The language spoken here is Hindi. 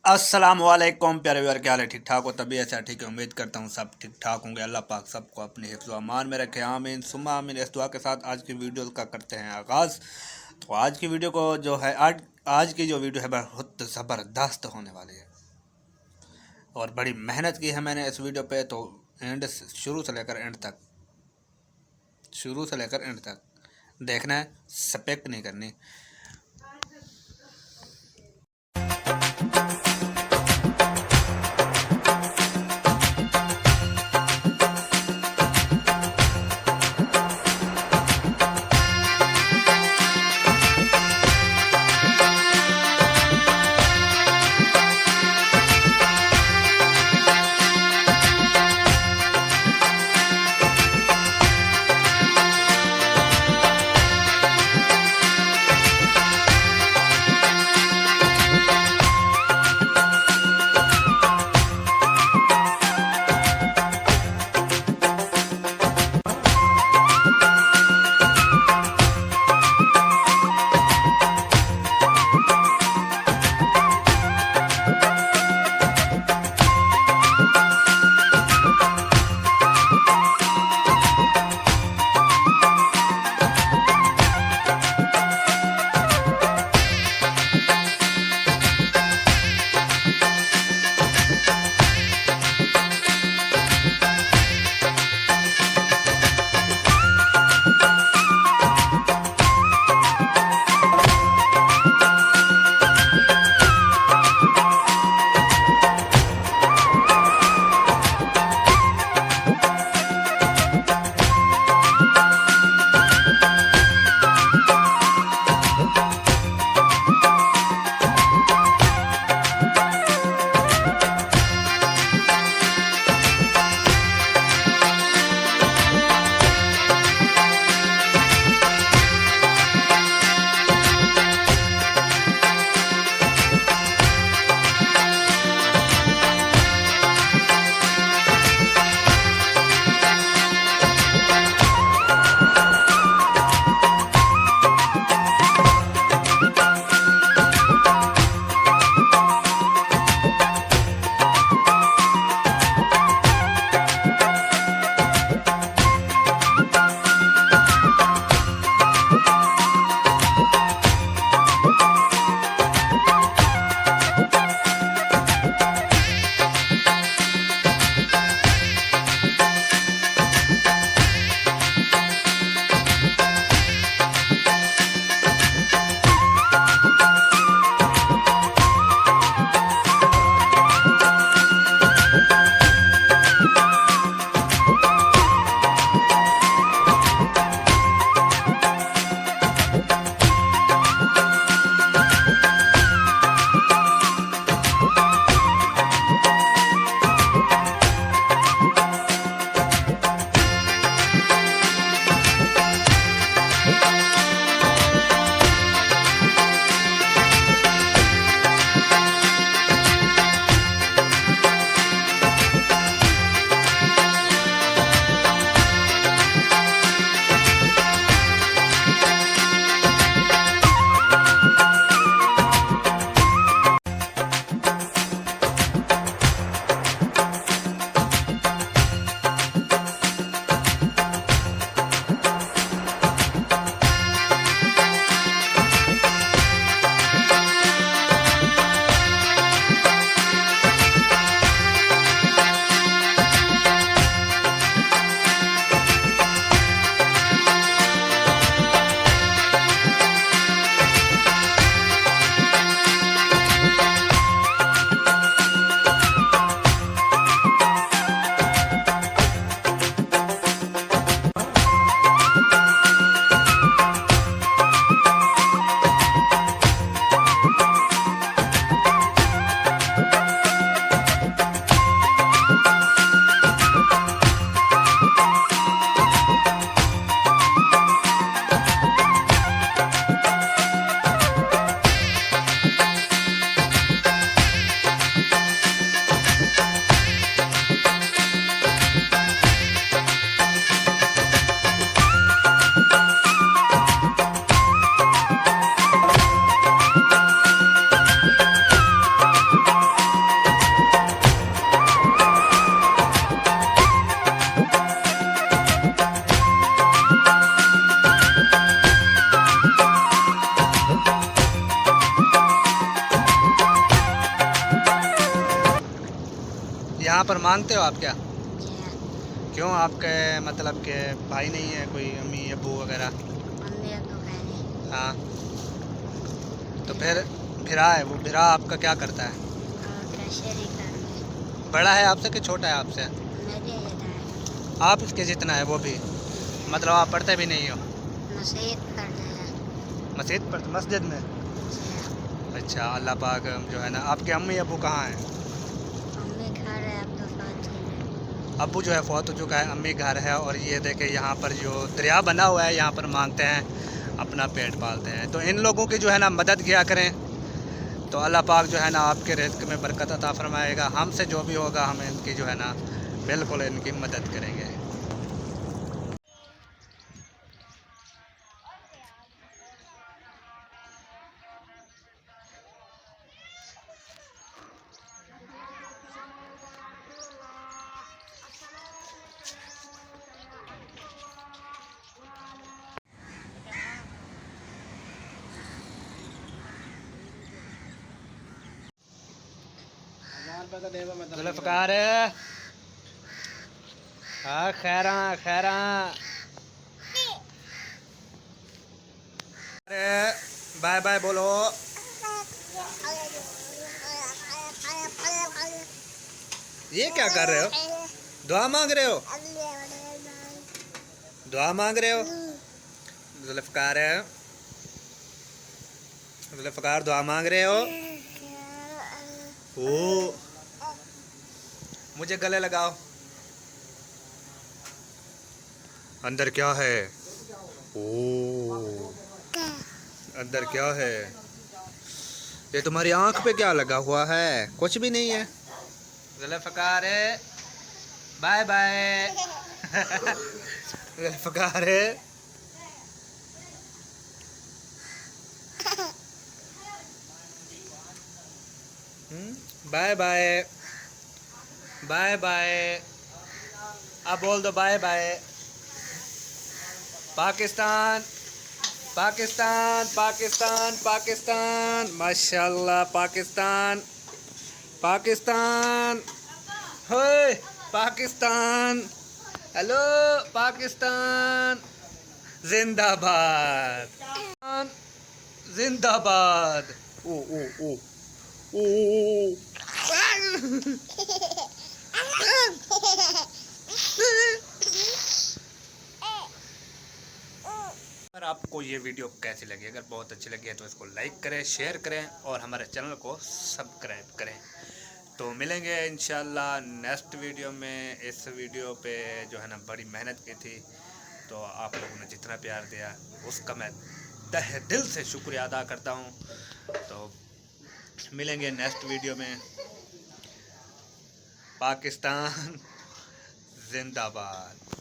अस्सलामुअलैकुम प्यारे व्यूअर, क्या हाल है? ठीक ठाक हो? तबीयत से ठीक है? उम्मीद करता हूँ सब ठीक ठाक होंगे। अल्लाह पाक सबको अपने हिफ्ज़ व अमान में रखे, आमीन सुम्मा आमीन। इस दुआ के साथ आज की वीडियो का करते हैं आगाज़। तो आज की वीडियो को जो है आज की जो वीडियो है बहुत ज़बरदस्त होने वाली है और बड़ी मेहनत की है मैंने इस वीडियो पे। तो शुरू से लेकर एंड तक देखना है, सपेक्ट नहीं करनी। यहाँ पर मांगते हो आप क्या? जी। क्यों, आपके मतलब के भाई नहीं है कोई, अम्मी अबू वगैरह? मम्मी अब तो है नहीं। हाँ, तो बिरा फिर भिरा है, वो भिरा आपका क्या करता है? कैशियरी कर रहे। बड़ा है आपसे कि छोटा है आपसे? मेरे जगह है। आप इसके जितना है वो भी? जी। मतलब आप पढ़ते भी नहीं हो? मसीद कर रहे हैं। मस्जिद पर, मस्जिद में? जी। अच्छा, अल्लाह पाक जो है ना, आपके अम्मी अबू कहाँ हैं? मम्मी घर है अब तो साथ ही। अबू जो है फौत हो चुका है, अम्मी घर है। और ये देखे यहाँ पर जो दरिया बना हुआ है, यहाँ पर मांगते हैं, अपना पेट पालते हैं। तो इन लोगों की जो है ना मदद किया करें, तो अल्लाह पाक जो है ना आपके रिज़्क़ में बरकत अता फरमाएगा। हमसे जो भी होगा हम इनकी जो है ना बिल्कुल इनकी मदद करेंगे। जुल्फ़कार, हाँ खैरा खैरा, अरे बाय बाय बोलो। ये क्या कर रहे हो? दुआ मांग रहे हो? दुआ मांग रहे हो? जुल्फ़कार, जुल्फ़कार दुआ मांग रहे हो? ओ, मुझे गले लगाओ। अंदर क्या है? ओ, अंदर क्या है? ये तुम्हारी आंख पे क्या लगा हुआ है? कुछ भी नहीं है। Zulfikar, bye bye. Zulfikar, bye bye, bye bye. अब बोल दो बाय बाय। पाकिस्तान, पाकिस्तान, पाकिस्तान, पाकिस्तान, माशाल्लाह पाकिस्तान, पाकिस्तान, होए पाकिस्तान, हेलो पाकिस्तान, जिंदाबाद, जिंदाबाद। ओ ओ ओ ओ, अगर आपको ये वीडियो कैसी लगी, अगर बहुत अच्छी लगी है तो इसको लाइक करें, शेयर करें और हमारे चैनल को सब्सक्राइब करें। तो मिलेंगे इंशाल्लाह नेक्स्ट वीडियो में। इस वीडियो पे जो है ना बड़ी मेहनत की थी, तो आप लोगों ने जितना प्यार दिया उसका मैं तहे दिल से शुक्रिया अदा करता हूँ। तो मिलेंगे नेक्स्ट वीडियो में। पाकिस्तान जिंदाबाद।